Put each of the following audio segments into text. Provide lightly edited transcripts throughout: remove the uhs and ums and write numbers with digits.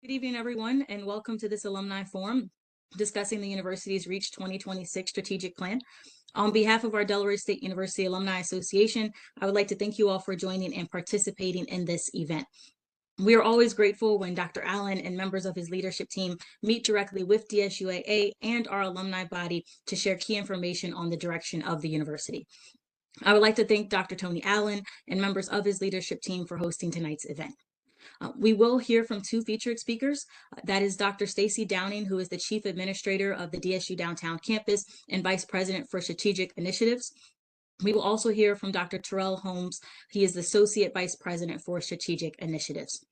Good evening, everyone, and welcome to this alumni forum discussing the university's Reach 2026 strategic plan. On behalf of our Delaware State University Alumni Association, I would like to thank you all for joining and participating in this event. We are always grateful when Dr. Allen and members of his leadership team meet directly with DSUAA and our alumni body to share key information on the direction of the university. I would like to thank Dr. Tony Allen and members of his leadership team for hosting tonight's event. We will hear from two featured speakers. That is Dr. Stacy Downing, who is the Chief Administrator of the DSU Downtown Campus and Vice President for Strategic Initiatives. We will also hear from Dr. Terrell Holmes. He is the Associate Vice President for Strategic Initiatives.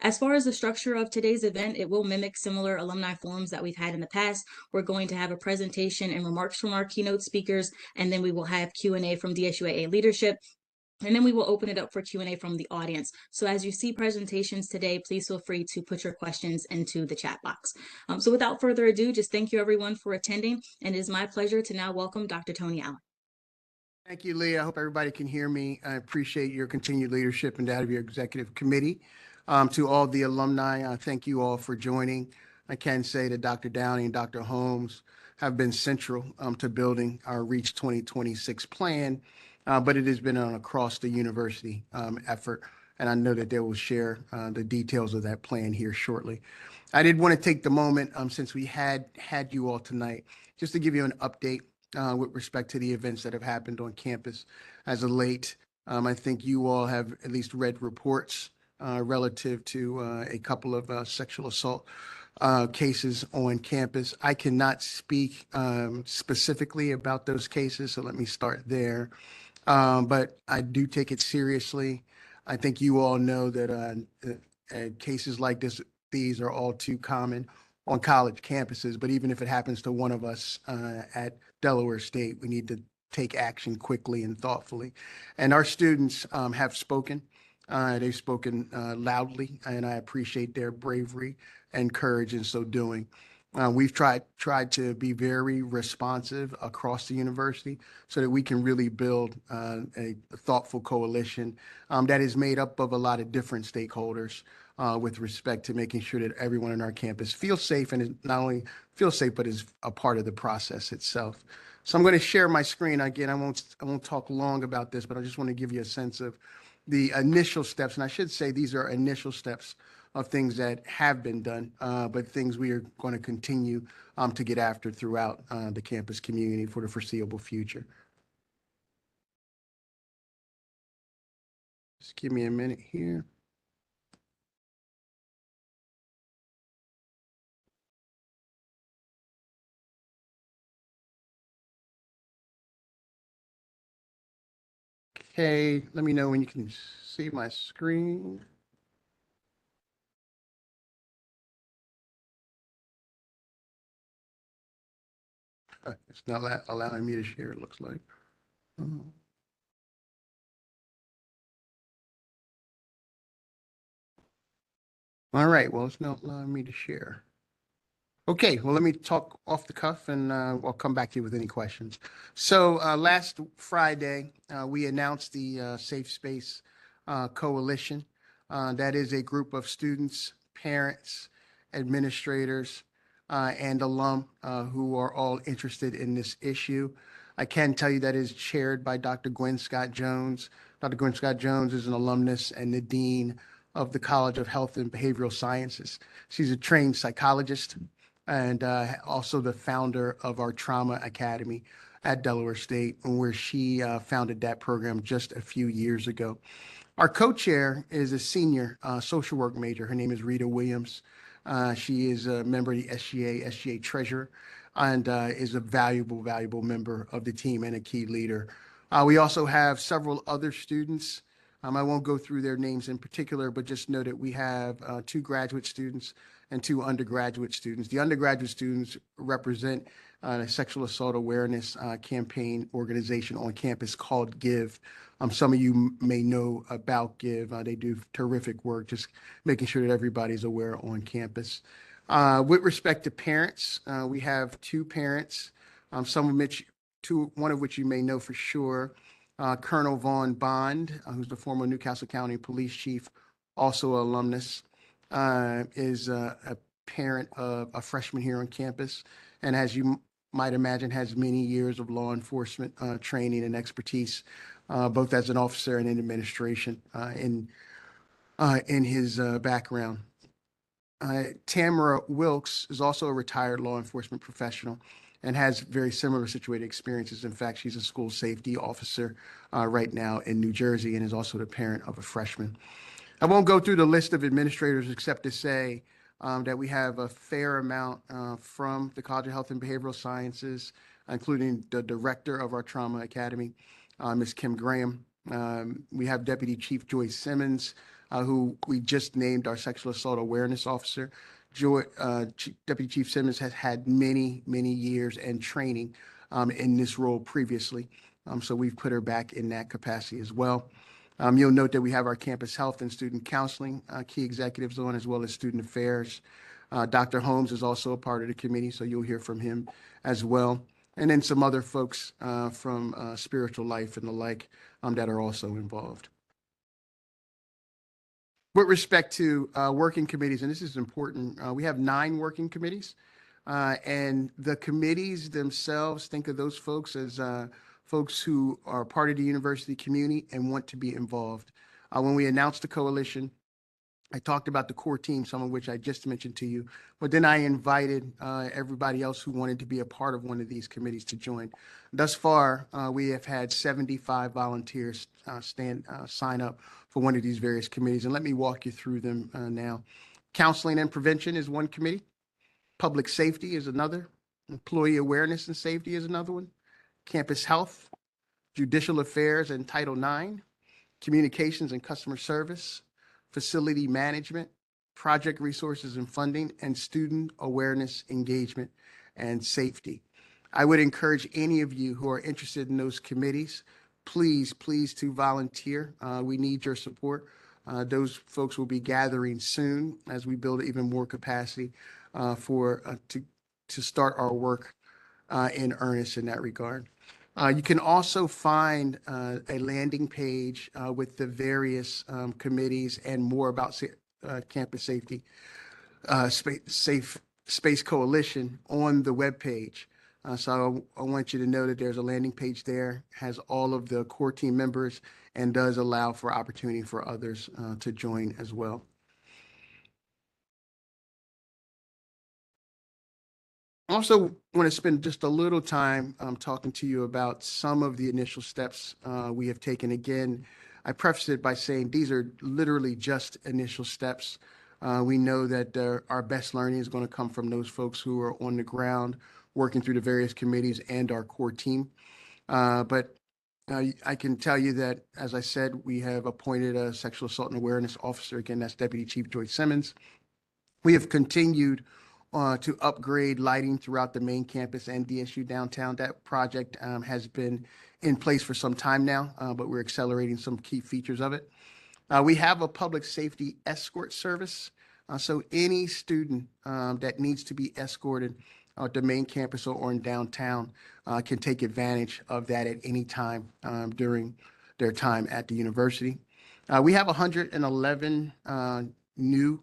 As far as the structure of today's event, it will mimic similar alumni forums that we've had in the past. We're going to have a presentation and remarks from our keynote speakers, and then we will have Q&A from DSUAA leadership. And then we will open it up for Q&A from the audience. So as you see presentations today, please feel free to put your questions into the chat box. So without further ado, just thank you everyone for attending. And it is my pleasure to now welcome Dr. Tony Allen. Thank you, Leah. I hope everybody can hear me. I appreciate your continued leadership and that of your executive committee. To all the alumni, thank you all for joining. I can say that Dr. Downing and Dr. Holmes have been central to building our Reach 2026 plan, but it has been an across the university effort, and I know that they will share the details of that plan here shortly. I did want to take the moment, since we had you all tonight, just to give you an update with respect to the events that have happened on campus as of late. I think you all have at least read reports relative to a couple of sexual assault cases on campus. I cannot speak specifically about those cases, so let me start there. But I do take it seriously. I think you all know that cases like these are all too common on college campuses, but even if it happens to one of us at Delaware State, we need to take action quickly and thoughtfully. And our students have spoken. They've spoken loudly, and I appreciate their bravery and courage in so doing. We've tried to be very responsive across the university so that we can really build a thoughtful coalition that is made up of a lot of different stakeholders with respect to making sure that everyone on our campus feels safe, and is not only feels safe, but is a part of the process itself. So I'm going to share my screen. Again, I won't talk long about this, but I just want to give you a sense of the initial steps. And I should say these are initial steps of things that have been done, but things we are going to continue to get after throughout the campus community for the foreseeable future. Just give me a minute here. Okay, let me know when you can see my screen. It's not allowing me to share, it looks like. All right, well, it's not allowing me to share. Okay, well, let me talk off the cuff, and I'll come back to you with any questions. So last Friday, we announced the Safe Space Coalition. That is a group of students, parents, administrators, and alum who are all interested in this issue. I can tell you that is chaired by Dr. Gwen Scott Jones. Dr. Gwen Scott Jones is an alumnus and the dean of the College of Health and Behavioral Sciences. She's a trained psychologist and also the founder of our Trauma Academy at Delaware State, where she founded that program just a few years ago. Our co-chair is a senior social work major. Her name is Rita Williams. She is a member of the SGA treasurer, and is a valuable member of the team and a key leader. We also have several other students. I won't go through their names in particular, but just know that we have 2 graduate students and 2 undergraduate students. The undergraduate students represent a sexual assault awareness campaign organization on campus called GIVE. Some of you may know about GIVE. They do terrific work, just making sure that everybody's aware on campus. With respect to parents, we have 2 parents, one of which you may know for sure. Colonel Vaughn Bond, who's the former Newcastle County Police Chief, also an alumnus. is a parent of a freshman here on campus, and as you might imagine, has many years of law enforcement training and expertise, both as an officer and in administration in his background. Tamara Wilkes is also a retired law enforcement professional and has very similar situated experiences. In fact, she's a school safety officer right now in New Jersey and is also the parent of a freshman. I won't go through the list of administrators except to say that we have a fair amount from the College of Health and Behavioral Sciences, including the director of our Trauma Academy, Ms. Kim Graham. We have Deputy Chief Joyce Simmons, who we just named our Sexual Assault Awareness Officer. Deputy Chief Simmons has had many, many years and training in this role previously. So we've put her back in that capacity as well. You'll note that we have our campus health and student counseling key executives on, as well as student affairs. Dr. Holmes is also a part of the committee, so you'll hear from him as well. And then some other folks from spiritual life and the like that are also involved. With respect to working committees, and this is important, we have 9 working committees, and the committees themselves, think of those folks as folks who are part of the university community and want to be involved. When we announced the coalition, I talked about the core team, some of which I just mentioned to you, but then I invited everybody else who wanted to be a part of one of these committees to join. Thus far, we have had 75 volunteers sign up for one of these various committees, and let me walk you through them now. Counseling and prevention is one committee. Public safety is another. Employee awareness and safety is another one. Campus health, judicial affairs and Title IX, communications and customer service, facility management, project resources and funding, and student awareness, engagement, and safety. I would encourage any of you who are interested in those committees, please to volunteer. We need your support. Those folks will be gathering soon as we build even more capacity to start our work in earnest in that regard. You can also find a landing page with the various committees and more about campus safety, Safe Space Coalition on the webpage. So I want you to know that there's a landing page there, has all of the core team members, and does allow for opportunity for others to join as well. Also want to spend just a little time talking to you about some of the initial steps we have taken. Again, I preface it by saying these are literally just initial steps. We know that our best learning is going to come from those folks who are on the ground working through the various committees and our core team. But I can tell you that, as I said, we have appointed a sexual assault and awareness officer. Again, that's Deputy Chief Joyce Simmons. We have continued to upgrade lighting throughout the main campus and DSU downtown. That project has been in place for some time now, but we're accelerating some key features of it. We have a public safety escort service. So any student that needs to be escorted at the main campus or in downtown can take advantage of that at any time during their time at the university. We have 111 new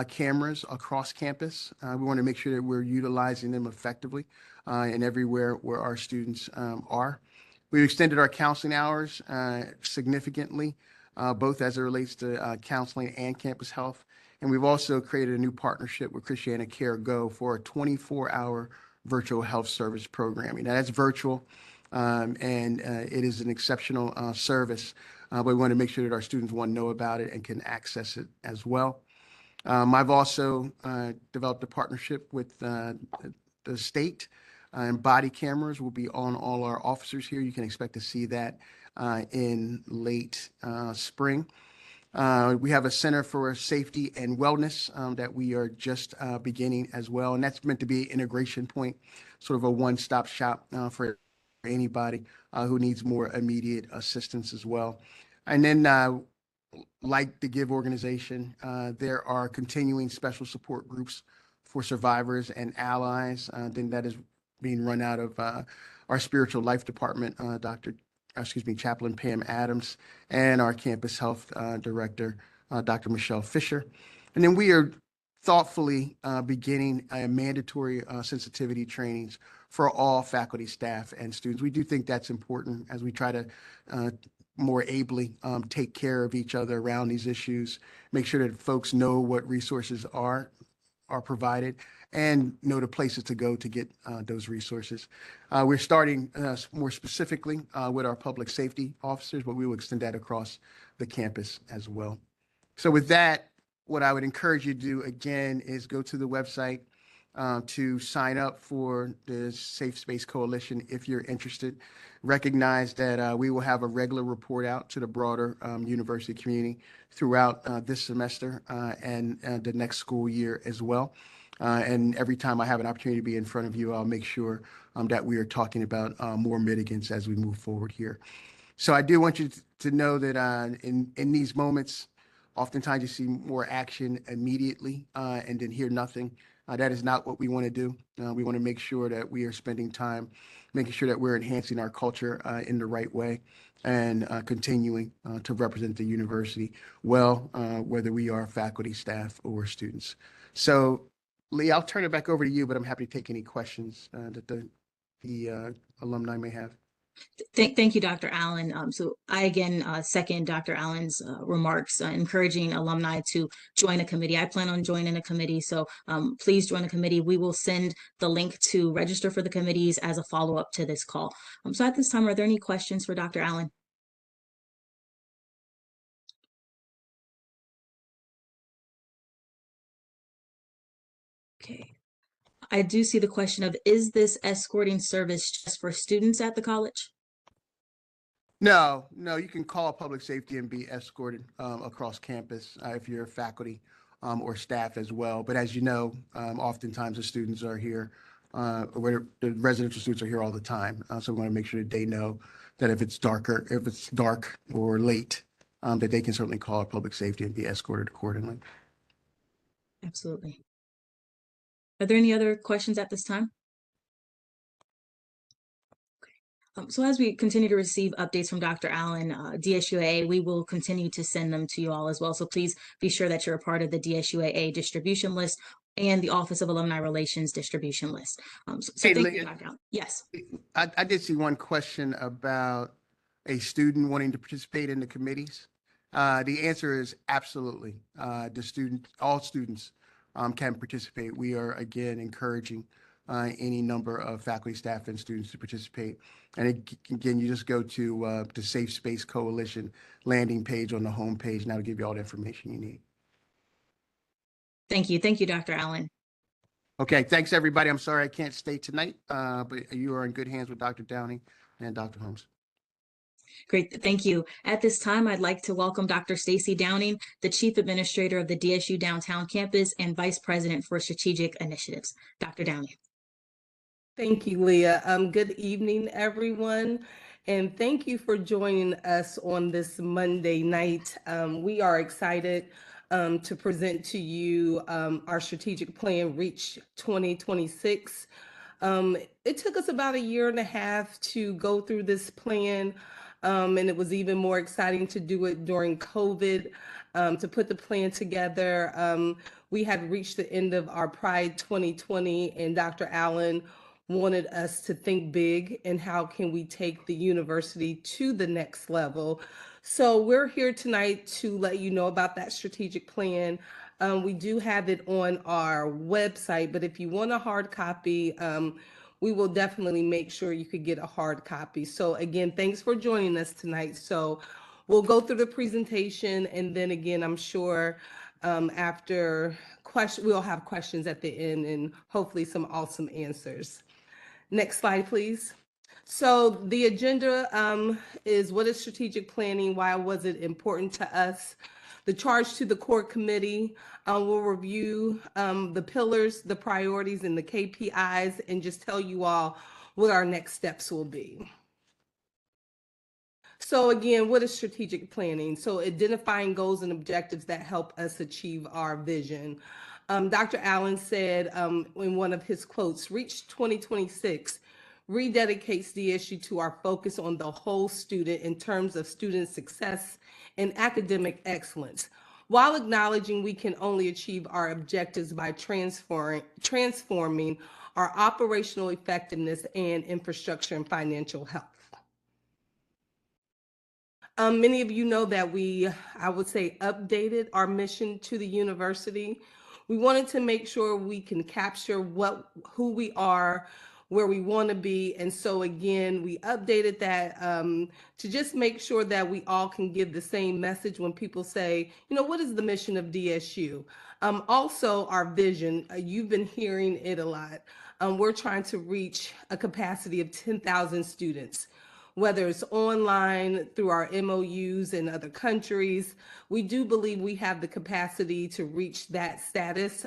cameras across campus. We want to make sure that we're utilizing them effectively and everywhere where our students are. We've extended our counseling hours significantly, both as it relates to counseling and campus health. And we've also created a new partnership with Christiana Care Go for a 24-hour virtual health service programming. Now, that's virtual, and it is an exceptional service, but we want to make sure that our students want to know about it and can access it as well. I've also developed a partnership with the state, and body cameras will be on all our officers here. You can expect to see that in late spring. We have a Center for Safety and Wellness that we are just beginning as well, and that's meant to be an integration point, sort of a one-stop shop for anybody who needs more immediate assistance as well. And then like the GIVE organization, there are continuing special support groups for survivors and allies. Then that is being run out of our spiritual life department, Chaplain Pam Adams, and our campus health director, Dr. Michelle Fisher. And then we are thoughtfully beginning mandatory sensitivity trainings for all faculty, staff, and students. We do think that's important as we try to more ably take care of each other around these issues, make sure that folks know what resources are provided and know the places to go to get those resources. We're starting more specifically with our public safety officers, but we will extend that across the campus as well. So with that, what I would encourage you to do again is go to the website to sign up for the Safe Space Coalition if you're interested. Recognize that we will have a regular report out to the broader university community throughout this semester and the next school year as well. And every time I have an opportunity to be in front of you, I'll make sure that we are talking about more mitigants as we move forward here. So I do want you to know that in these moments, oftentimes you see more action immediately and then hear nothing. That is not what we want to do. We want to make sure that we are spending time making sure that we're enhancing our culture in the right way and continuing to represent the university well, whether we are faculty, staff, or students. So, Lee, I'll turn it back over to you, but I'm happy to take any questions that the alumni may have. Thank you, Dr. Allen. So I again second Dr. Allen's remarks, encouraging alumni to join a committee. I plan on joining a committee, so please join a committee. We will send the link to register for the committees as a follow-up to this call. So at this time, are there any questions for Dr. Allen? Okay. I do see the question of, is this escorting service just for students at the college? No, you can call public safety and be escorted across campus if you're faculty or staff as well. But as you know, oftentimes the students are here, or the residential students are here all the time. So we want to make sure that they know that if it's dark or late, that they can certainly call public safety and be escorted accordingly. Absolutely. Are there any other questions at this time? So as we continue to receive updates from Dr. Allen, DSUAA, we will continue to send them to you all as well. So please be sure that you're a part of the DSUAA distribution list and the Office of Alumni Relations distribution list. So Hey, thank you, Dr. Allen. Yes. I did see one question about a student wanting to participate in the committees. The answer is absolutely. All students can participate. We are again encouraging any number of faculty, staff, and students to participate. And again, you just go to the Safe Space Coalition landing page on the home page, and that'll give you all the information you need. Thank you. Thank you, Dr. Allen. Okay, thanks everybody. I'm sorry I can't stay tonight, but you are in good hands with Dr. Downing and Dr. Holmes. Great, thank you. At this time, I'd like to welcome Dr. Stacy Downing, the Chief Administrator of the DSU Downtown Campus and Vice President for Strategic Initiatives. Dr. Downing. Thank you, Leah. Good evening, everyone. And thank you for joining us on this Monday night. We are excited to present to you our strategic plan, Reach 2026. It took us about 1.5 years to go through this plan. And it was even more exciting to do it during COVID, to put the plan together. We had reached the end of our Pride 2020, and Dr. Allen wanted us to think big and how can we take the university to the next level. So we're here tonight to let you know about that strategic plan. We do have it on our website, but if you want a hard copy, we will definitely make sure you could get a hard copy. So again, thanks for joining us tonight. So we'll go through the presentation, and then again, I'm sure after we'll have questions at the end and hopefully some awesome answers. Next slide, please. So the agenda is, what is strategic planning? Why was it important to us? The charge to the core committee. We'll review the pillars, the priorities, and the KPIs, and just tell you all what our next steps will be. So again, what is strategic planning? So identifying goals and objectives that help us achieve our vision. Dr. Allen said in one of his quotes, Reach 2026 rededicates DSU to our focus on the whole student in terms of student success and academic excellence. while acknowledging we can only achieve our objectives by transforming our operational effectiveness and infrastructure and financial health. Many of you know that I would say, updated our mission to the university. We wanted to make sure we can capture who we are, where we want to be. And so again, we updated that to just make sure that we all can give the same message when people say, what is the mission of DSU? Also, our vision, you've been hearing it a lot. We're trying to reach a capacity of 10,000 students, whether it's online, through our MOUs in other countries. We do believe we have the capacity to reach that status.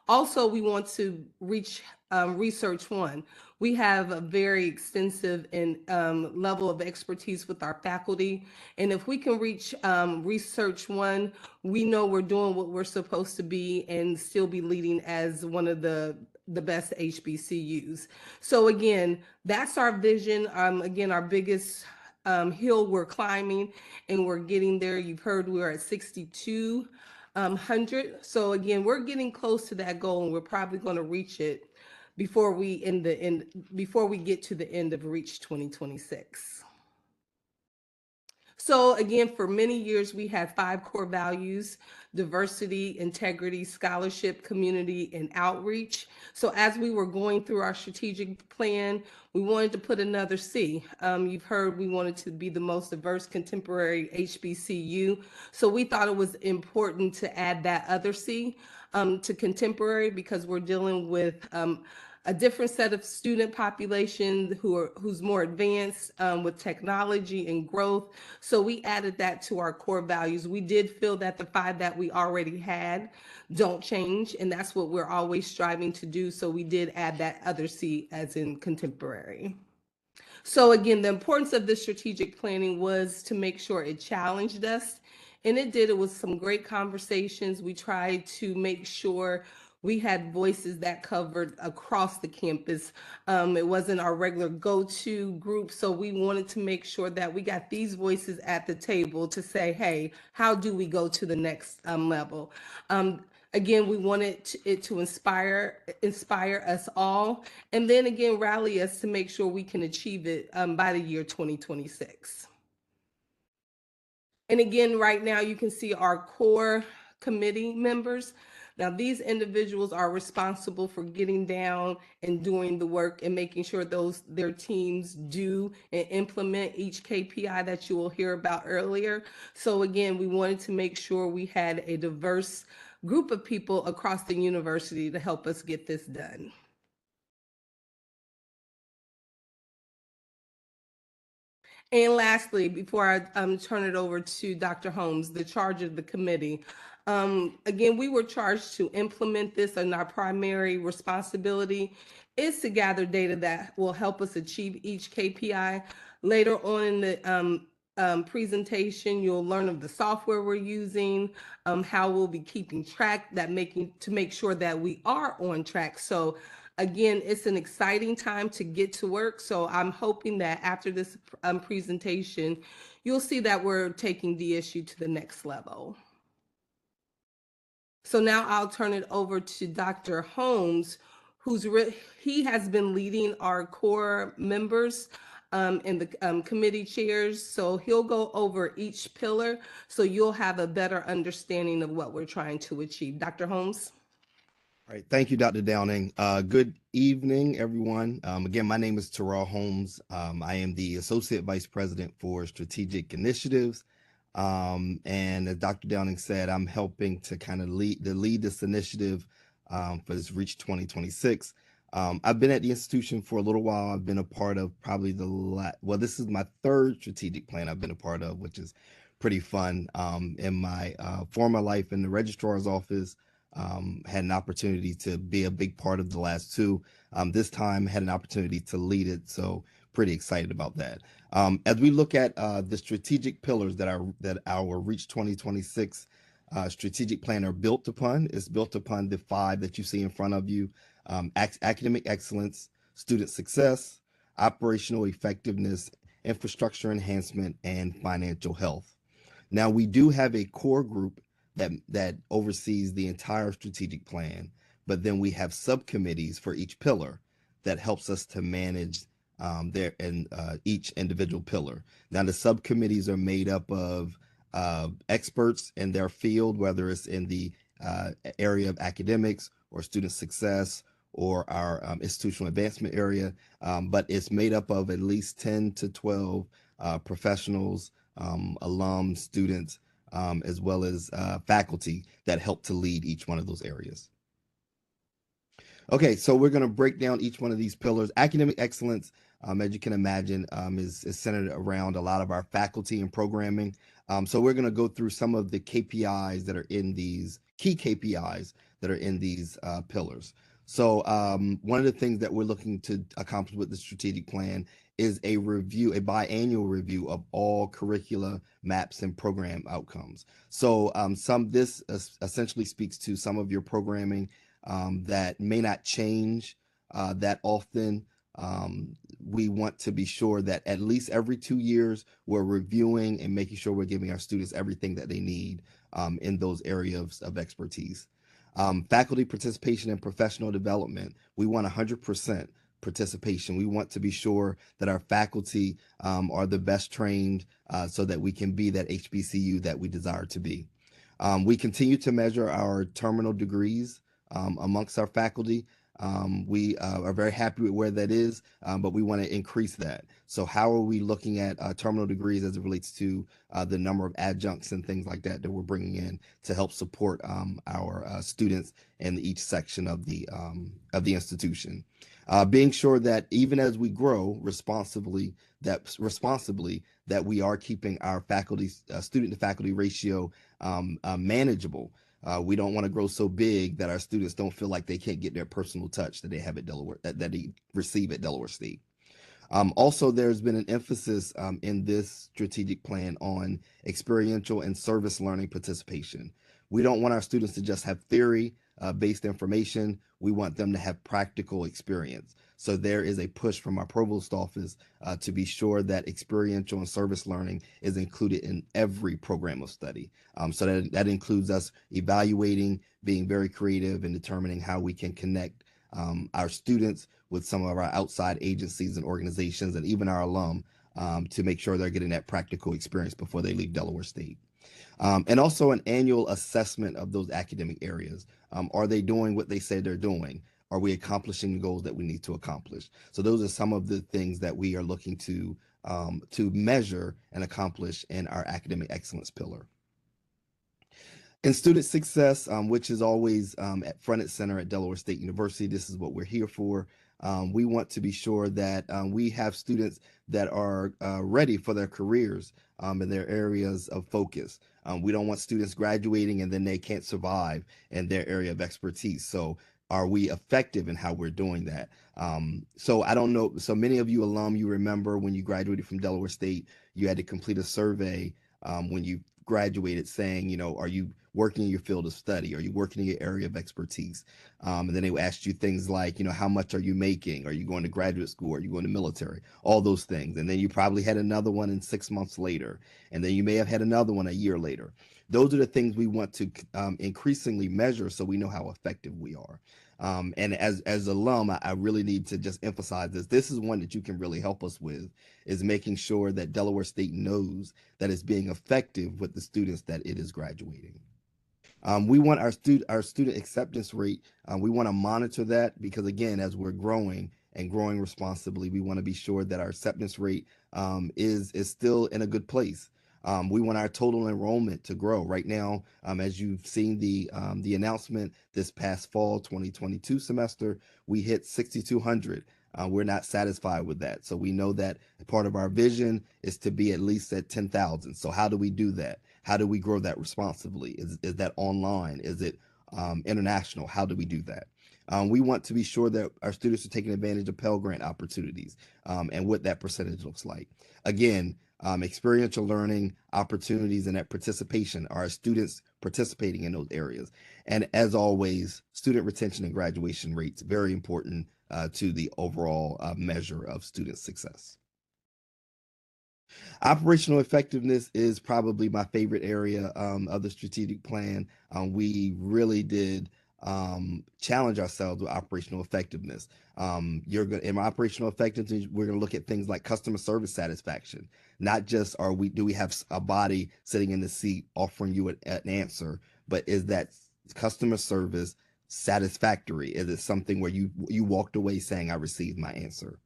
Also, we want to reach Research One. We have a very extensive and level of expertise with our faculty. And if we can reach Research One, we know we're doing what we're supposed to be and still be leading as one of the best HBCUs. So again, that's our vision. Again, our biggest hill we're climbing, and we're getting there. You've heard we're at 6,200. So again, we're getting close to that goal, and we're probably going to reach it before we get to the end of Reach 2026. So again, for many years, we had 5 core values: diversity, integrity, scholarship, community, and outreach. So as we were going through our strategic plan, we wanted to put another C. You've heard we wanted to be the most diverse contemporary HBCU. So we thought it was important to add that other C to contemporary, because we're dealing with a different set of student population who's more advanced with technology and growth. So we added that to our core values. We did feel that the 5 that we already had don't change, and that's what we're always striving to do. So we did add that other C, as in contemporary. So again, the importance of this strategic planning was to make sure it challenged us, and it did. It was some great conversations. We tried to make sure we had voices that covered across the campus. It wasn't our regular go-to group, so we wanted to make sure that we got these voices at the table to say, hey, how do we go to the next level? Again, we wanted it to inspire us all, and then again, rally us to make sure we can achieve it by the year 2026. And again, right now, you can see our core committee members. Now, these individuals are responsible for getting down and doing the work and making sure their teams do and implement each KPI that you will hear about earlier. So again, we wanted to make sure we had a diverse group of people across the university to help us get this done. And lastly, before I turn it over to Dr. Holmes, the charge of the committee. Again, we were charged to implement this, and our primary responsibility is to gather data that will help us achieve each KPI. Later on in the presentation, you'll learn of the software we're using, how we'll be keeping track, to make sure that we are on track. So again, it's an exciting time to get to work. So I'm hoping that after this presentation, you'll see that we're taking DSU to the next level. So now I'll turn it over to Dr. Holmes, he has been leading our core members and the committee chairs. So he'll go over each pillar so you'll have a better understanding of what we're trying to achieve. Dr. Holmes. All right, thank you, Dr. Downing. Good evening, everyone. Again, my name is Terrell Holmes. I am the Associate Vice President for Strategic Initiatives. And as Dr. Downing said, I'm helping to kind of lead this initiative for this Reach 2026. I've been at the institution for a little while. I've been a part of probably this is my 3rd strategic plan I've been a part of, which is pretty fun. In my former life in the registrar's office, had an opportunity to be a big part of the last 2. This time had an opportunity to lead it, so pretty excited about that. As we look at the strategic pillars that our Reach 2026 strategic plan are built upon, it's built upon the 5 that you see in front of you: academic excellence, student success, operational effectiveness, infrastructure enhancement, and financial health. Now, we do have a core group that oversees the entire strategic plan, but then we have subcommittees for each pillar that helps us to manage each individual pillar. Now, the subcommittees are made up of experts in their field, whether it's in the area of academics or student success or our institutional advancement area, but it's made up of at least 10 to 12 professionals, alums, students, as well as faculty that help to lead each one of those areas. Okay, so we're going to break down each one of these pillars. Academic excellence, as you can imagine, is centered around a lot of our faculty and programming. So we're going to go through some of the KPIs that are in these, key KPIs that are in these pillars. So one of the things that we're looking to accomplish with the strategic plan is a review, a biannual review of all curricula, maps, and program outcomes. So this essentially speaks to some of your programming that may not change that often. We want to be sure that at least every 2 years, we're reviewing and making sure we're giving our students everything that they need in those areas of expertise. Faculty participation and professional development, we want 100% participation. We want to be sure that our faculty are the best trained so that we can be that HBCU that we desire to be. We continue to measure our terminal degrees amongst our faculty. We are very happy with where that is, but we want to increase that. So how are we looking at terminal degrees as it relates to the number of adjuncts and things like that that we're bringing in to help support our students in each section of the institution? Being sure that even as we grow responsibly, that we are keeping our faculty student to faculty ratio manageable. We don't want to grow so big that our students don't feel like they can't get their personal touch that they have at Delaware, that they receive at Delaware State. Also, there's been an emphasis in this strategic plan on experiential and service learning participation. We don't want our students to just have theory-based information. We want them to have practical experience. So there is a push from our provost office to be sure that experiential and service learning is included in every program of study. So that includes us evaluating, being very creative, and determining how we can connect our students with some of our outside agencies and organizations and even our alum to make sure they're getting that practical experience before they leave Delaware State. And also an annual assessment of those academic areas. Are they doing what they say they're doing? Are we accomplishing the goals that we need to accomplish? So those are some of the things that we are looking to measure and accomplish in our academic excellence pillar. In student success, which is always at front and center at Delaware State University, this is what we're here for. We want to be sure that we have students that are ready for their careers in their areas of focus. We don't want students graduating and then they can't survive in their area of expertise. So are we effective in how we're doing that? So I don't know. So many of you alum, you remember when you graduated from Delaware State, you had to complete a survey when you graduated saying, are you working in your field of study? Are you working in your area of expertise? And then they asked you things like, how much are you making? Are you going to graduate school? Are you going to military? All those things. And then you probably had another one in 6 months later. And then you may have had another one a year later. Those are the things we want to increasingly measure so we know how effective we are. And as alum, I really need to just emphasize this. This is one that you can really help us with, is making sure that Delaware State knows that it's being effective with the students that it is graduating. We want our student acceptance rate. We want to monitor that because, again, as we're growing and growing responsibly, we want to be sure that our acceptance rate is still in a good place. We want our total enrollment to grow. Right now, as you've seen the announcement this past fall 2022 semester, we hit 6,200. We're not satisfied with that. So we know that part of our vision is to be at least at 10,000. So how do we do that? How do we grow that responsibly? Is that online? Is it international? How do we do that? We want to be sure that our students are taking advantage of Pell Grant opportunities and what that percentage looks like. Again, experiential learning opportunities and that participation, are students participating in those areas? And as always, student retention and graduation rates, very important to the overall measure of student success. Operational effectiveness is probably my favorite area of the strategic plan. We really did challenge ourselves with operational effectiveness. In operational effectiveness, we're going to look at things like customer service satisfaction. Not just do we have a body sitting in the seat offering you an answer, but is that customer service satisfactory? Is it something where you walked away saying I received my answer?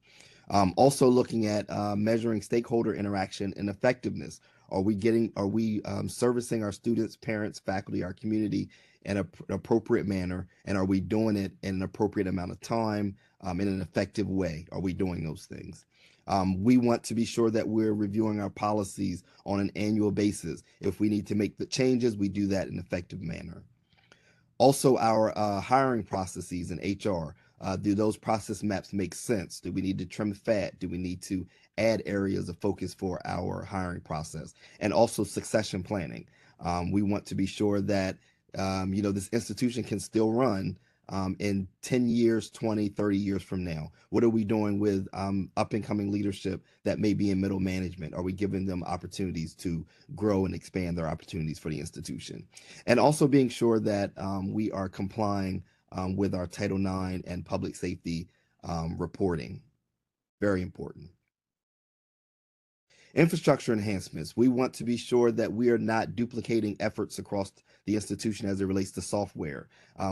Also looking at measuring stakeholder interaction and effectiveness. Are we servicing our students, parents, faculty, our community in an appropriate manner? And are we doing it in an appropriate amount of time, in an effective way? Are we doing those things? We want to be sure that we're reviewing our policies on an annual basis. If we need to make the changes, we do that in an effective manner. Also, our hiring processes in HR. Do those process maps make sense? Do we need to trim fat? Do we need to add areas of focus for our hiring process? And also succession planning. We want to be sure that this institution can still run in 10 years, 20, 30 years from now. What are we doing with up and coming leadership that may be in middle management? Are we giving them opportunities to grow and expand their opportunities for the institution? And also being sure that we are complying with our Title IX and public safety reporting. Very important. Infrastructure enhancements. We want to be sure that we are not duplicating efforts across the institution as it relates to software.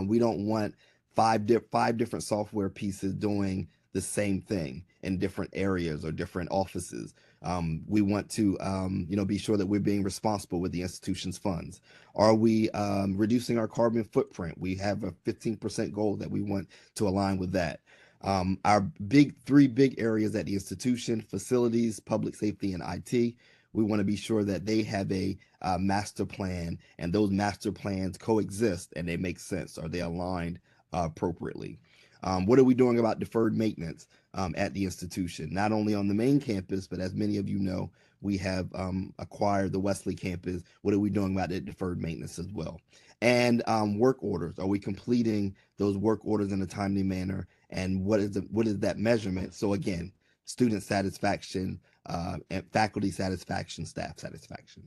We don't want five different software pieces doing the same thing in different areas or different offices. We want to be sure that we're being responsible with the institution's funds. Are we reducing our carbon footprint? We have a 15% goal that we want to align with that. Our three big areas at the institution: facilities, public safety, and IT. We want to be sure that they have a master plan, and those master plans coexist and they make sense. Are they aligned appropriately? What are we doing about deferred maintenance at the institution? Not only on the main campus, but as many of you know, we have acquired the Wesley campus. What are we doing about that deferred maintenance as well? And work orders. Are we completing those work orders in a timely manner? And what is that measurement? So again, student satisfaction, and faculty satisfaction, staff satisfaction.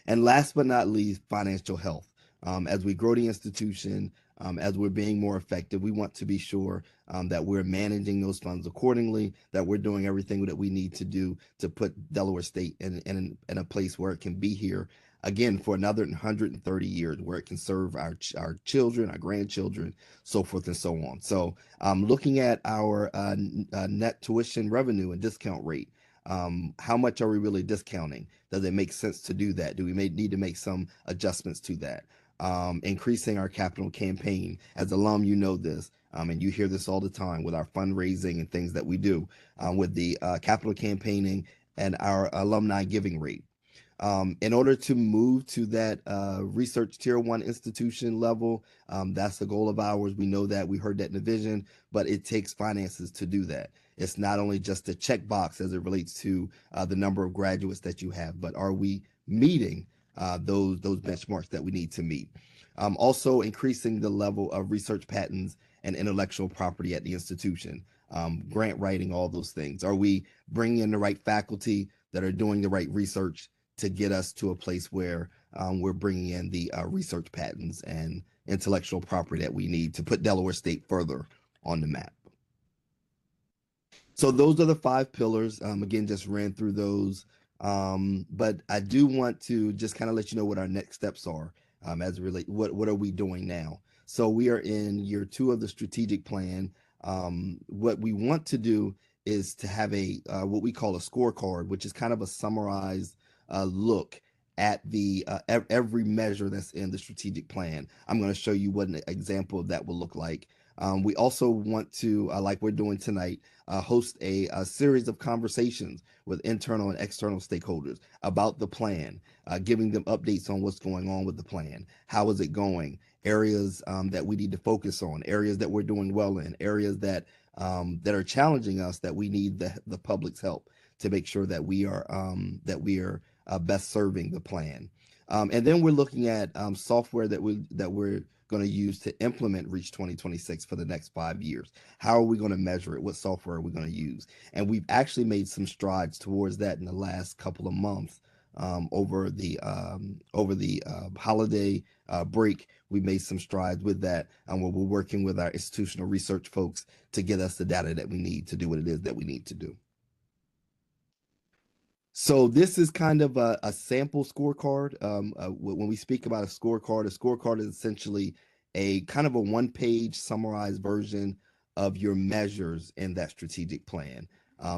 And last but not least, financial health. As we grow the institution, as we're being more effective, we want to be sure that we're managing those funds accordingly, that we're doing everything that we need to do to put Delaware State in a place where it can be here again for another 130 years, where it can serve our children, our grandchildren, so forth and so on. So looking at our net tuition revenue and discount rate, how much are we really discounting? Does it make sense to do that? Do we need to make some adjustments to that? Increasing our capital campaign. As alum, you know this, and you hear this all the time with our fundraising and things that we do with the capital campaigning and our alumni giving rate. In order to move to that research tier 1 institution level, that's the goal of ours. We know that, we heard that in the vision, but it takes finances to do that. It's not only just a checkbox as it relates to the number of graduates that you have, but are we meeting those benchmarks that we need to meet? Also increasing the level of research patents and intellectual property at the institution, grant writing, all those things. Are we bringing in the right faculty that are doing the right research to get us to a place where we're bringing in the research patents and intellectual property that we need to put Delaware State further on the map? So those are the 5 pillars. Again, just ran through those. But I do want to just kind of let you know what our next steps are as it relates, what are we doing now? So we are in year 2 of the strategic plan. What we want to do is to have a what we call a scorecard, which is kind of a summarized look at the every measure that's in the strategic plan. I'm going to show you what an example of that will look like. We also want to, like we're doing tonight, host a series of conversations with internal and external stakeholders about the plan, giving them updates on what's going on with the plan. How is it going? Areas that we need to focus on, areas that we're doing well in, areas that are challenging us, that we need the public's help to make sure that we are best serving the plan. And then we're looking at software that we're going to use to implement Reach 2026 for the next 5 years. How are we going to measure it? What software are we going to use? And we've actually made some strides towards that in the last couple of months. Over the holiday break, we made some strides with that, and we're working with our institutional research folks to get us the data that we need to do what it is that we need to do. So this is kind of a sample scorecard. When we speak about a scorecard is essentially a kind of a one-page summarized version of your measures in that strategic plan.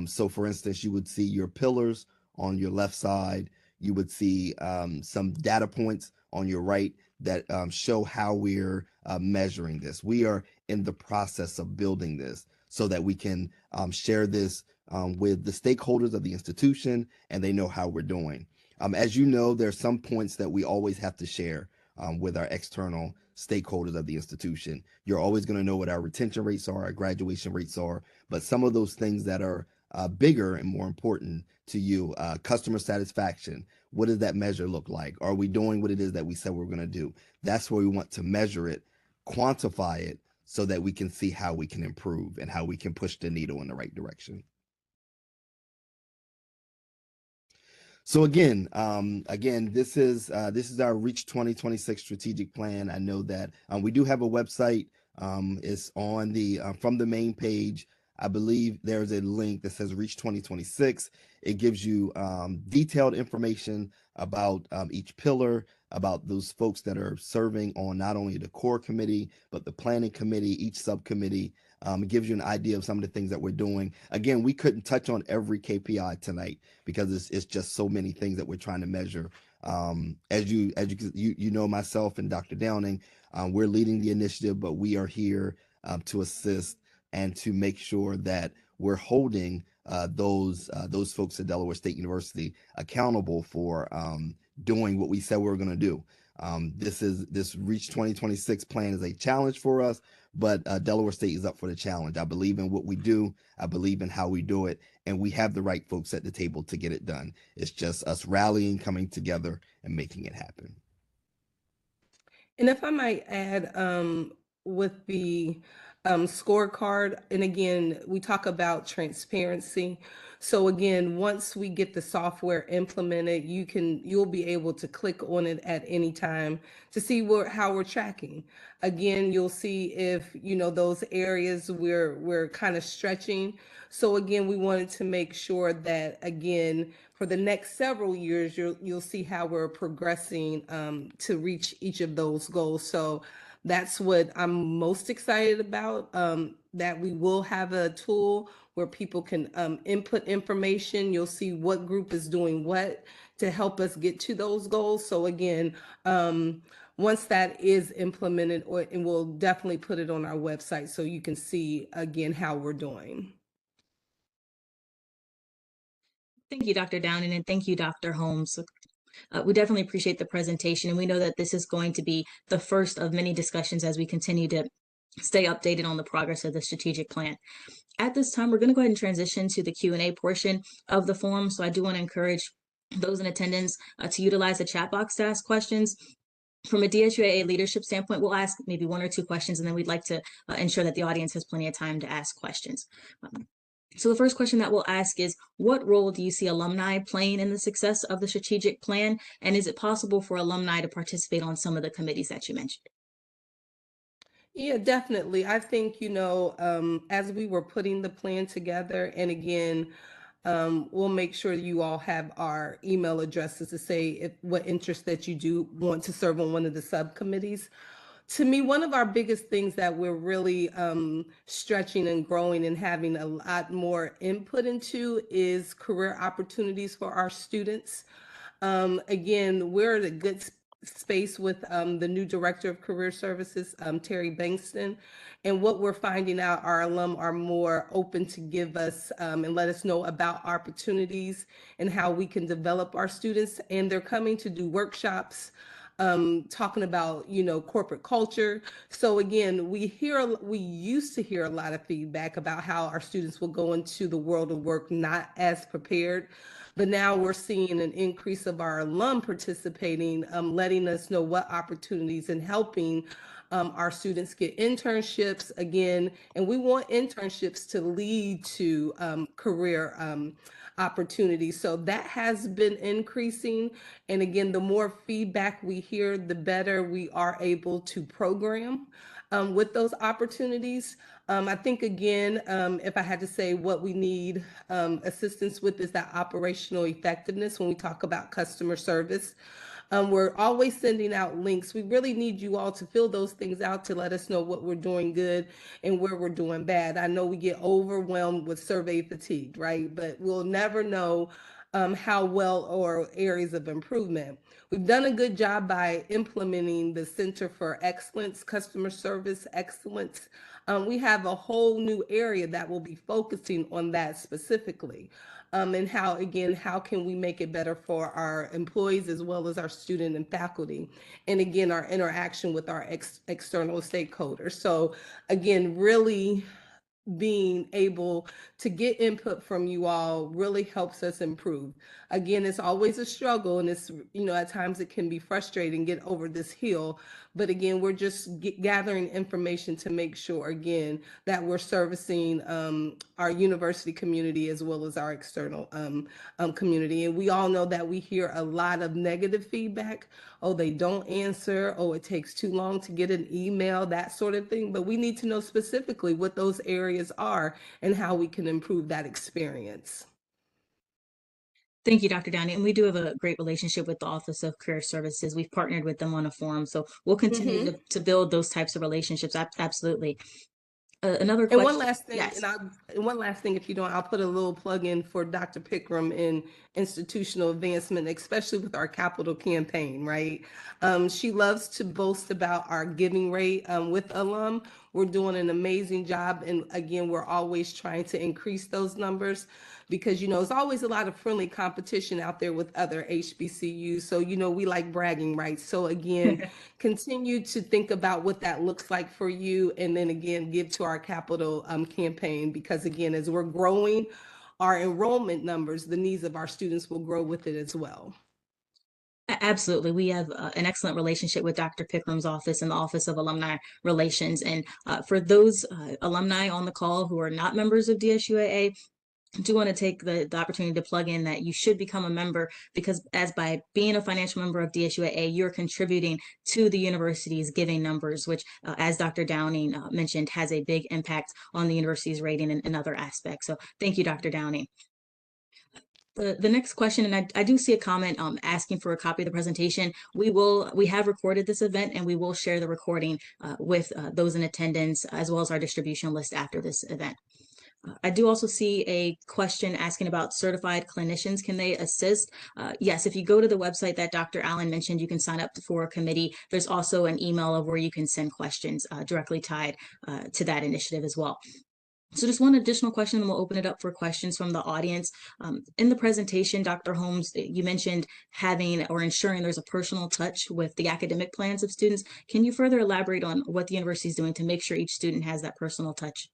So for instance, you would see your pillars on your left side. You would see some data points on your right that show how we're measuring this. We are in the process of building this so that we can share this with the stakeholders of the institution, and they know how we're doing. As you know, there are some points that we always have to share with our external stakeholders of the institution. You're always going to know what our retention rates are, our graduation rates are, but some of those things that are bigger and more important to you, customer satisfaction, what does that measure look like? Are we doing what it is that we said we're going to do? That's where we want to measure it, quantify it, so that we can see how we can improve and how we can push the needle in the right direction. So again, this is our Reach 2026 strategic plan. I know that we do have a website. It's on the from the main page. I believe there's a link that says Reach 2026. It gives you detailed information about each pillar, about those folks that are serving on not only the core committee, but the planning committee, each subcommittee. It gives you an idea of some of the things that we're doing. Again, we couldn't touch on every KPI tonight because it's just so many things that we're trying to measure. As you know, myself and Dr. Downing, we're leading the initiative, but we are here to assist and to make sure that we're holding those folks at Delaware State University accountable for doing what we said we were going to do. This Reach 2026 plan is a challenge for us, but Delaware State is up for the challenge. I believe in what we do. I believe in how we do it, and we have the right folks at the table to get it done. It's just us rallying, coming together, and making it happen. And if I might add, with the scorecard, and again, we talk about transparency. So again, once we get the software implemented, you'll be able to click on it at any time to see how we're tracking. Again, you'll see if those areas we're kind of stretching. So again, we wanted to make sure that again, for the next several years, you'll see how we're progressing to reach each of those goals. So that's what I'm most excited about, that we will have a tool where people can input information. You'll see what group is doing what to help us get to those goals. So again, once that is implemented, and we'll definitely put it on our website so you can see again how we're doing. Thank you, Dr. Downing, and thank you, Dr. Holmes. We definitely appreciate the presentation, and we know that this is going to be the first of many discussions as we continue to stay updated on the progress of the strategic plan. At this time, we're going to go ahead and transition to the Q&A portion of the forum. So I do want to encourage those in attendance to utilize the chat box to ask questions. From a DSUAA leadership standpoint, we'll ask maybe 1 or 2 questions, and then we'd like to ensure that the audience has plenty of time to ask questions. So the first question that we'll ask is, what role do you see alumni playing in the success of the strategic plan? And is it possible for alumni to participate on some of the committees that you mentioned? Yeah, definitely. I think, as we were putting the plan together, and again, we'll make sure you all have our email addresses to say what interest that you do want to serve on one of the subcommittees. To me, one of our biggest things that we're really stretching and growing and having a lot more input into is career opportunities for our students. Again, we're at a good space with the new director of career services, Terry Bankston. And what we're finding out, our alum are more open to give us and let us know about opportunities and how we can develop our students. And they're coming to do workshops talking about, corporate culture. So again, we used to hear a lot of feedback about how our students will go into the world of work not as prepared. But now we're seeing an increase of our alum participating, letting us know what opportunities and helping our students get internships again. And we want internships to lead to career opportunities. So that has been increasing. And again, the more feedback we hear, the better we are able to program with those opportunities. I think, again, if I had to say what we need assistance with is that operational effectiveness when we talk about customer service. We're always sending out links. We really need you all to fill those things out to let us know what we're doing good and where we're doing bad. I know we get overwhelmed with survey fatigue, right? But we'll never know how well or areas of improvement. We've done a good job by implementing the Center for Excellence, Customer Service Excellence. We have a whole new area that will be focusing on that specifically. And how can we make it better for our employees as well as our student and faculty? And again, our interaction with our external stakeholders. So again, really being able to get input from you all really helps us improve. Again, it's always a struggle, and it's, at times it can be frustrating get over this hill. But again, we're just gathering information to make sure, again, that we're servicing our university community as well as our external community. And we all know that we hear a lot of negative feedback. Oh, they don't answer. Oh, it takes too long to get an email, that sort of thing. But we need to know specifically what those areas are and how we can improve that experience. Thank you, Dr. Downey. And we do have a great relationship with the Office of Career Services. We've partnered with them on a forum, so we'll continue to build those types of relationships. Absolutely. Another And question. one last thing, Yes. and one last thing, if you don't, I'll put a little plug in for Dr. Pickram in institutional advancement, especially with our capital campaign, right? She loves to boast about our giving rate with alum. We're doing an amazing job. And again, we're always trying to increase those numbers because, there's always a lot of friendly competition out there with other HBCUs. So, we like bragging rights. So again, continue to think about what that looks like for you. And then again, give to our capital campaign, because again, as we're growing our enrollment numbers, the needs of our students will grow with it as well. Absolutely. We have an excellent relationship with Dr. Pickram's office and the Office of Alumni Relations. And for those alumni on the call who are not members of DSUAA, I do want to take the opportunity to plug in that you should become a member, because as by being a financial member of DSUAA, you're contributing to the university's giving numbers, which, as Dr. Downing mentioned, has a big impact on the university's rating and other aspects. So thank you, Dr. Downing. The next question, and I do see a comment asking for a copy of the presentation. We have recorded this event, and we will share the recording with those in attendance, as well as our distribution list after this event. I do also see a question asking about certified clinicians. Can they assist? Yes, if you go to the website that Dr. Allen mentioned, you can sign up for a committee. There's also an email of where you can send questions directly tied to that initiative as well. So just one additional question, and we'll open it up for questions from the audience. In the presentation, Dr. Holmes, you mentioned having or ensuring there's a personal touch with the academic plans of students. Can you further elaborate on what the university is doing to make sure each student has that personal touch?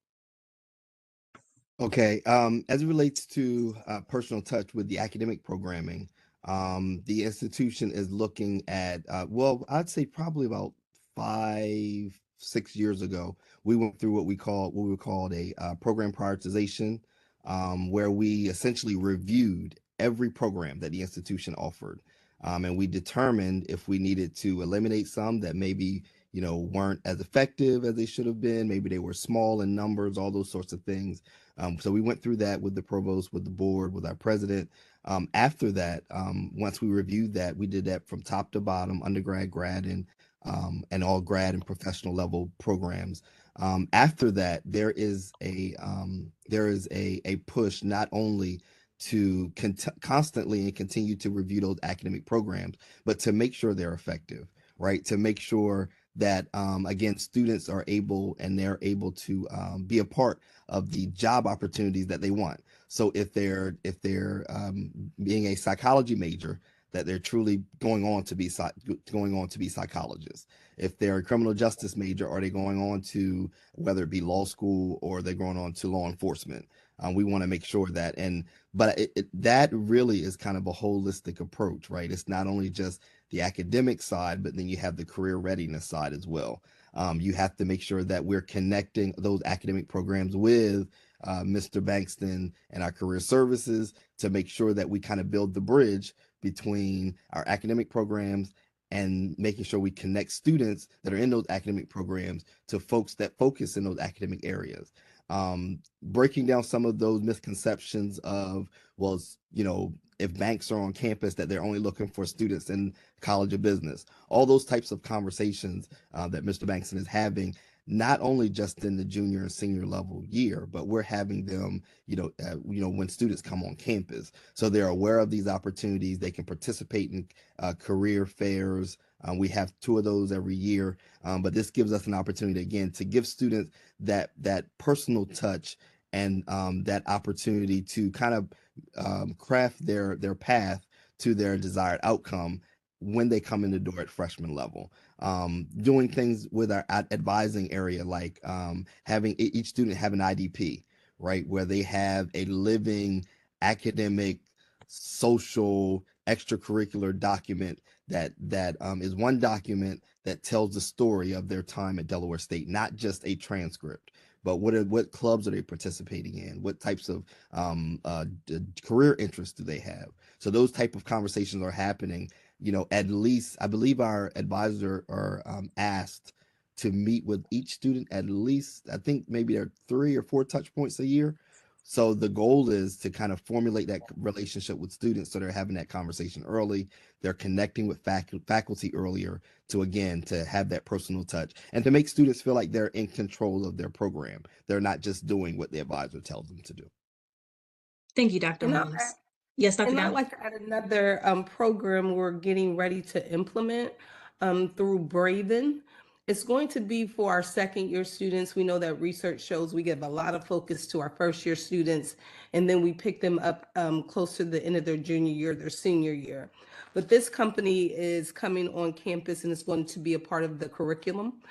Okay, as it relates to personal touch with the academic programming, the institution is looking at, well, I'd say probably about 5-6 years ago, we went through what we called a program prioritization, where we essentially reviewed every program that the institution offered, and we determined if we needed to eliminate some that maybe weren't as effective as they should have been. Maybe they were small in numbers, all those sorts of things. So we went through that with the provost, with the board, with our president. After that, once we reviewed that, we did that from top to bottom, undergrad, grad, and all grad and professional level programs. After that, there is a push not only to constantly and continue to review those academic programs, but to make sure they're effective, right? To make sure that again, students are able to be a part of the job opportunities that they want. So if they're being a psychology major, that they're truly going on to be psychologists. If they're a criminal justice major, are they going on to, whether it be law school or they're going on to law enforcement? We want to make sure that, but that really is kind of a holistic approach, right? It's not only just the academic side, but then you have the career readiness side as well. You have to make sure that we're connecting those academic programs with Mr. Bankston and our career services to make sure that we kind of build the bridge between our academic programs and making sure we connect students that are in those academic programs to folks that focus in those academic areas. Breaking down some of those misconceptions of, well, if banks are on campus, that they're only looking for students in College of Business. All those types of conversations that Mr. Bankston is having, not only just in the junior and senior level year, but we're having them, when students come on campus. So they're aware of these opportunities. They can participate in career fairs. We have 2 of those every year, but this gives us an opportunity, again, to give students that personal touch and that opportunity to kind of craft their path to their desired outcome when they come in the door at freshman level. Doing things with our advising area, like having each student have an IDP, right, where they have a living academic, social, extracurricular document that is one document that tells the story of their time at Delaware State, not just a transcript, but what clubs are they participating in? What types of career interests do they have? So those type of conversations are happening. At least, I believe our advisors are asked to meet with each student at least, I think maybe there are 3 or 4 touch points a year. So the goal is to kind of formulate that relationship with students, so they're having that conversation early, they're connecting with faculty earlier, to have that personal touch and to make students feel like they're in control of their program. They're not just doing what the advisor tells them to do. Thank you, Dr. And Holmes. Yes, Dr. And I'd Downey. like to add another program we're getting ready to implement through Braven. It's going to be for our second year students. We know that research shows we give a lot of focus to our first year students, and then we pick them up close to the end of their junior year, their senior year. But this company is coming on campus and it's going to be a part of the curriculum,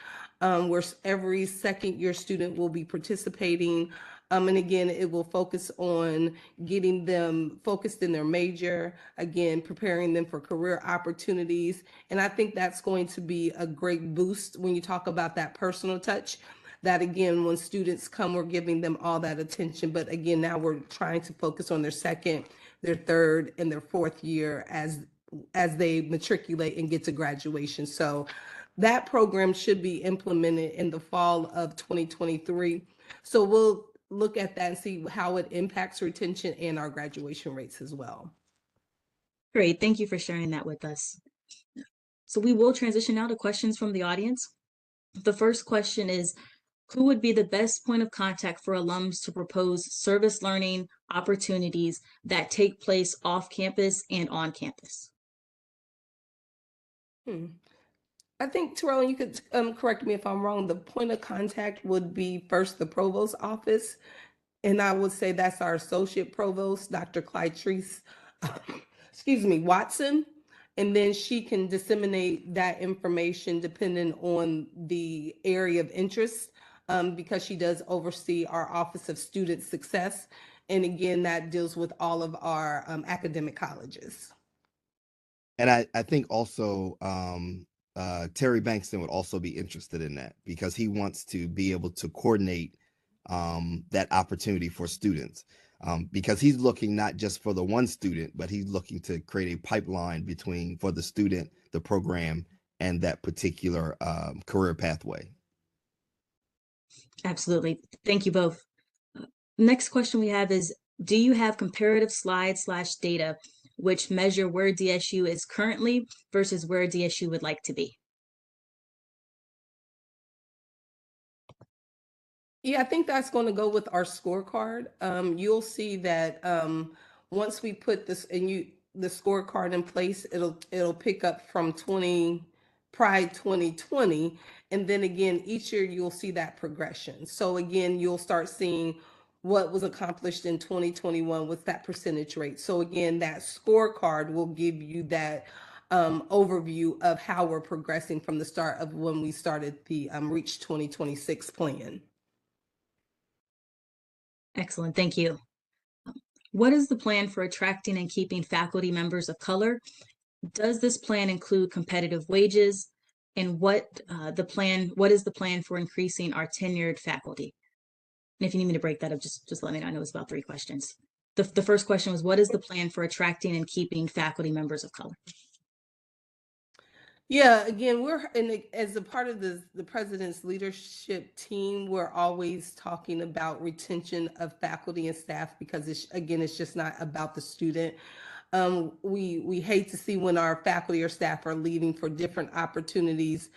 where every second year student will be participating. And again, it will focus on getting them focused in their major, again, preparing them for career opportunities. And I think that's going to be a great boost when you talk about that personal touch. That again, when students come, we're giving them all that attention. But again, now we're trying to focus on their second, their third, and their fourth year as they matriculate and get to graduation. So that program should be implemented in the fall of 2023. So we'll look at that and see how it impacts retention and our graduation rates as well. Great. Thank you for sharing that with us. So we will transition now to questions from the audience. The first question is, who would be the best point of contact for alums to propose service learning opportunities that take place off campus and on campus? I think, Terrell, you could correct me if I'm wrong, the point of contact would be first the provost office. And I would say that's our associate provost, Dr. Clytrice, Watson. And then she can disseminate that information depending on the area of interest, because she does oversee our Office of Student Success. And again, that deals with all of our academic colleges. And I think also Terry Bankston would also be interested in that, because he wants to be able to coordinate that opportunity for students, because he's looking not just for the one student, but he's looking to create a pipeline for the student, the program, and that particular career pathway. Absolutely. Thank you both. Next question we have is, do you have comparative slides/data which measure where DSU is currently versus where DSU would like to be? Yeah, I think that's going to go with our scorecard. You'll see that once we put the scorecard in place, it'll pick up from Pride 2020, and then again each year you'll see that progression. So again, you'll start seeing what was accomplished in 2021 with that percentage rate. So again, that scorecard will give you that overview of how we're progressing from the start of when we started the Reach 2026 plan. Excellent, thank you. What is the plan for attracting and keeping faculty members of color? Does this plan include competitive wages? And what is the plan for increasing our tenured faculty? And if you need me to break that up, just let me know. I know it's about 3 questions. The first question was, what is the plan for attracting and keeping faculty members of color? Yeah, again, as a part of the president's leadership team, we're always talking about retention of faculty and staff, because it's just not about the student. We hate to see when our faculty or staff are leaving for different opportunities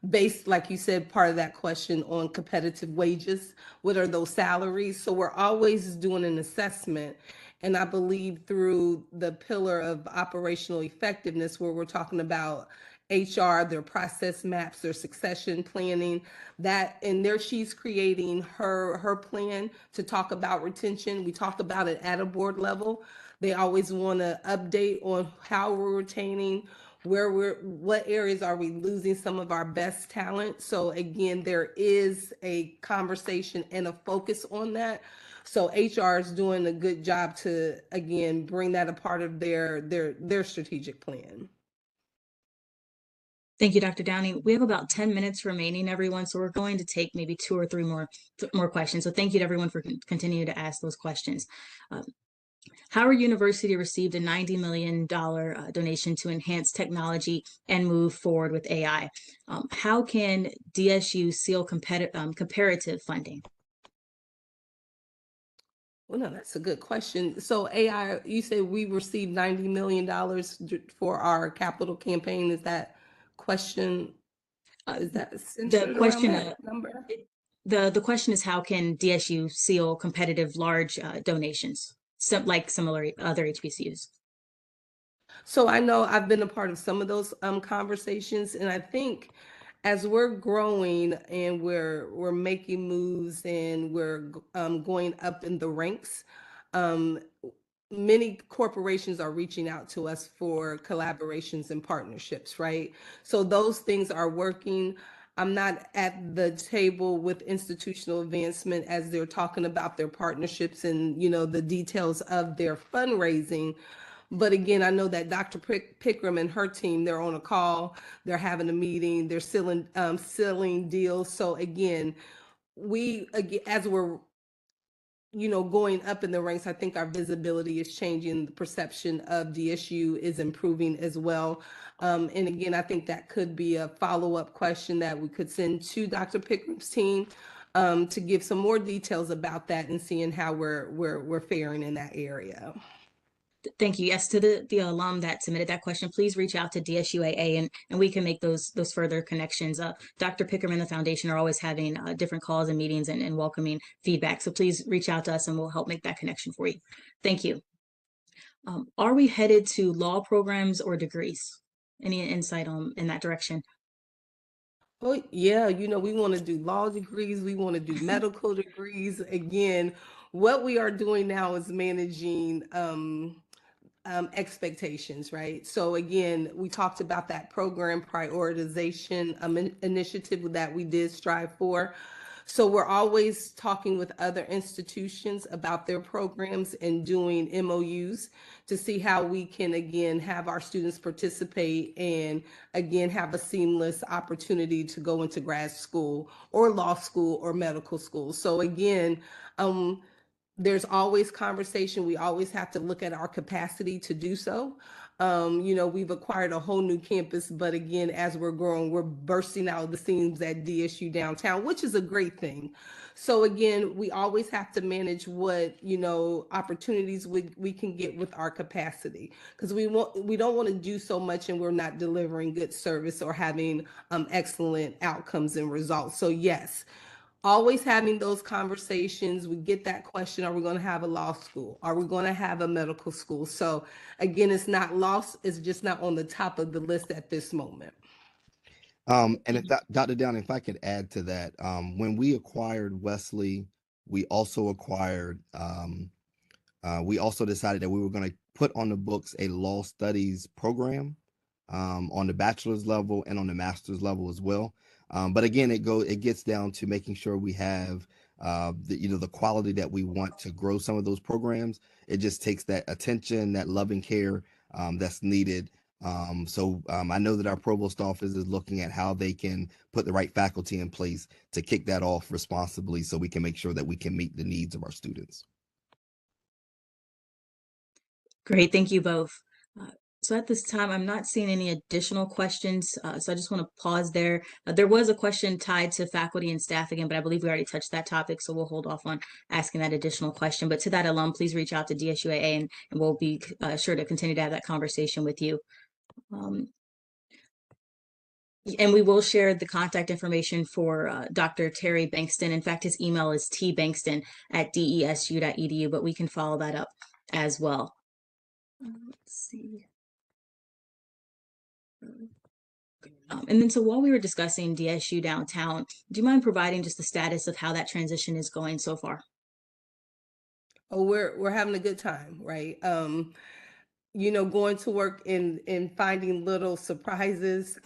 based, like you said, part of that question on competitive wages. What are those salaries? So we're always doing an assessment. And I believe through the pillar of operational effectiveness, where we're talking about HR, their process maps, their succession planning, and there she's creating her plan to talk about retention. We talk about it at a board level. They always want to update on how we're retaining, what areas are we losing some of our best talent. So again, there is a conversation and a focus on that. So HR is doing a good job to, again, bring that a part of their strategic plan. Thank you, Dr. Downing. We have about 10 minutes remaining, everyone, so we're going to take maybe 2 or 3 more questions. So thank you to everyone for continuing to ask those questions. Howard University received a $90 million donation to enhance technology and move forward with AI. How can DSU seal comparative funding? Well, no, that's a good question. So AI, you said we received $90 million for our capital campaign. Is that question, is that centered around that number? The question is, how can DSU seal competitive large donations, like similar other HBCUs? So I know I've been a part of some of those conversations, and I think as we're growing and we're making moves and we're going up in the ranks, many corporations are reaching out to us for collaborations and partnerships, right? So those things are working. I'm not at the table with institutional advancement as they're talking about their partnerships and, the details of their fundraising. But again, I know that Dr. Pickram and her team, they're on a call, they're having a meeting, they're sealing deals. So again, as we're going up in the ranks, I think our visibility is changing. The perception of DSU is improving as well. And again, I think that could be a follow-up question that we could send to Dr. Pickram's team to give some more details about that and seeing how we're faring in that area. Thank you. Yes, to the alum that submitted that question, please reach out to DSUAA and we can make those further connections. Dr. Pickram and the foundation are always having different calls and meetings and welcoming feedback. So please reach out to us and we'll help make that connection for you. Thank you. Are we headed to law programs or degrees? Any insight in that direction? Oh, yeah. We want to do law degrees. We want to do medical degrees. Again, what we are doing now is managing expectations, right? So again, we talked about that program prioritization initiative that we did strive for. So we're always talking with other institutions about their programs and doing MOUs to see how we can, again, have our students participate and, again, have a seamless opportunity to go into grad school or law school or medical school. So again, there's always conversation. We always have to look at our capacity to do so. We've acquired a whole new campus, but again, as we're growing, we're bursting out of the seams at DSU downtown, which is a great thing. So again, we always have to manage what, opportunities we can get with our capacity, because we don't want to do so much and we're not delivering good service or having excellent outcomes and results. So yes, always having those conversations. We get that question, are we going to have a law school? Are we going to have a medical school? So again, it's not lost. It's just not on the top of the list at this moment. And if Dr. Downing, if I could add to that, when we acquired Wesley, we also decided that we were going to put on the books a law studies program on the bachelor's level and on the master's level as well. But again, it gets down to making sure we have the quality that we want to grow some of those programs. It just takes that attention, that loving care that's needed. I know that our provost office is looking at how they can put the right faculty in place to kick that off responsibly so we can make sure that we can meet the needs of our students. Great, thank you both. So at this time, I'm not seeing any additional questions, so I just want to pause there. There was a question tied to faculty and staff again, but I believe we already touched that topic, so we'll hold off on asking that additional question. But to that alum, please reach out to DSUAA, and we'll be sure to continue to have that conversation with you. And we will share the contact information for Dr. Terry Bankston. In fact, his email is tbankston@desu.edu, but we can follow that up as well. Let's see. And then so while we were discussing DSU downtown, do you mind providing just the status of how that transition is going so far? Oh, we're having a good time, right? Going to work and finding little surprises.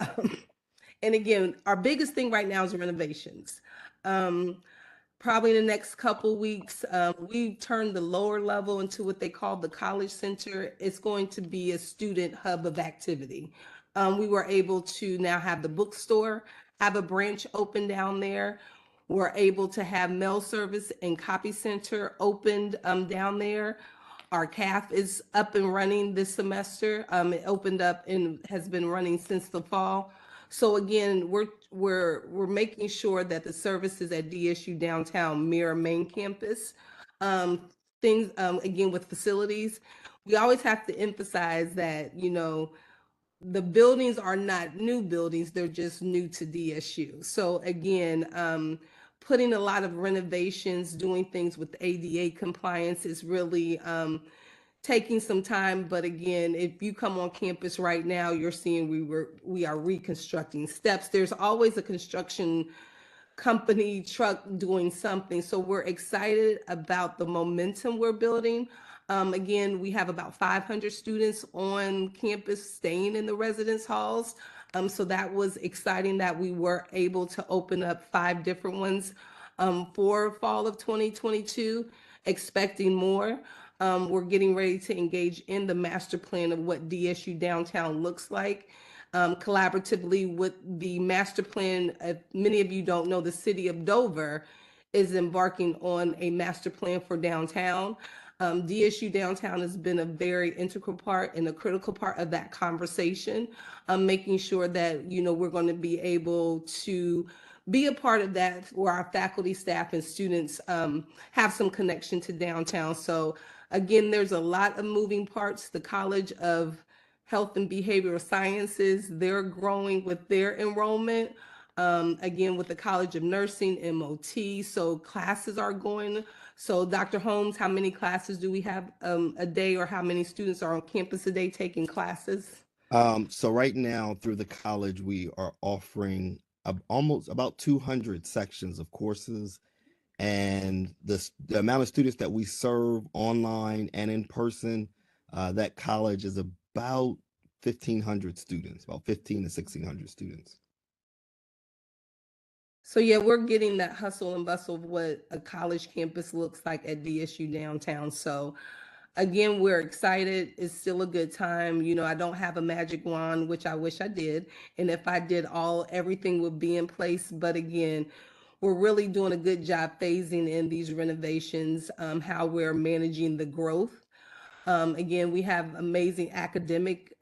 And again, our biggest thing right now is renovations. Probably in the next couple weeks, we turned the lower level into what they call the College Center. It's going to be a student hub of activity. We were able to now have the bookstore, have a branch open down there. We're able to have mail service and copy center opened down there. Our CAF is up and running this semester. It opened up and has been running since the fall. So again, we're making sure that the services at DSU downtown mirror main campus. Things again with facilities, we always have to emphasize that the buildings are not new buildings; they're just new to DSU. So again, putting a lot of renovations, doing things with ADA compliance is really taking some time. But again, if you come on campus right now, you're seeing we are reconstructing steps. There's always a construction company truck doing something. So we're excited about the momentum we're building. Again, we have about 500 students on campus staying in the residence halls. So that was exciting that we were able to open up 5 different ones for fall of 2022, expecting more. We're getting ready to engage in the master plan of what DSU downtown looks like. Collaboratively with the master plan, many of you don't know, the city of Dover is embarking on a master plan for downtown. DSU downtown has been a very integral part and a critical part of that conversation, making sure that we're going to be able to be a part of that where our faculty, staff, and students have some connection to downtown. So again, there's a lot of moving parts. The College of Health and Behavioral Sciences, they're growing with their enrollment. Again, with the College of Nursing, MOT, so classes are going. So Dr. Holmes, how many classes do we have a day, or how many students are on campus a day taking classes? So right now through the college, we are offering almost about 200 sections of courses, and the amount of students that we serve online and in person, that college is about 1,500 students, about 1,500 to 1,600 students. So yeah, we're getting that hustle and bustle of what a college campus looks like at DSU downtown. So again, we're excited. It's still a good time. I don't have a magic wand, which I wish I did. And if I did, everything would be in place. But again, we're really doing a good job phasing in these renovations, how we're managing the growth. Again, we have amazing academic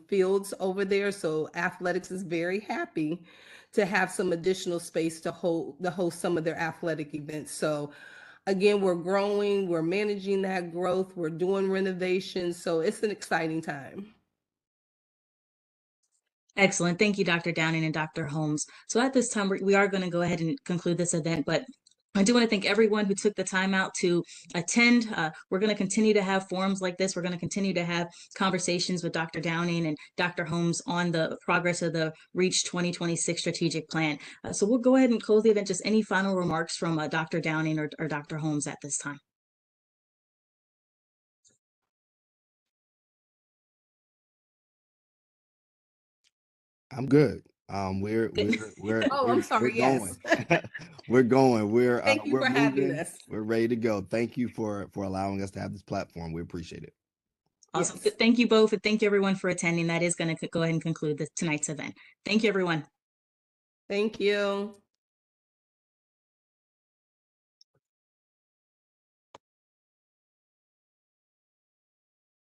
fields over there. So athletics is very happy to have some additional space to host some of their athletic events. So again, we're growing, we're managing that growth, we're doing renovations. So it's an exciting time. Excellent. Thank you, Dr. Downing and Dr. Holmes. So at this time, we are going to go ahead and conclude this event, but I do want to thank everyone who took the time out to attend. We're going to continue to have forums like this. We're going to continue to have conversations with Dr. Downing and Dr. Holmes on the progress of the REACH 2026 strategic plan. So we'll go ahead and close the event. Just any final remarks from Dr. Downing or Dr. Holmes at this time. I'm good. We're Oh, I'm sorry, we're going. yes. We're going. Thank you We're for having moving. us. We're ready to go. Thank you for allowing us to have this platform. We appreciate it. Awesome. Yes. Thank you both. And thank you everyone for attending. That is going to go ahead and conclude tonight's event. Thank you, everyone. Thank you.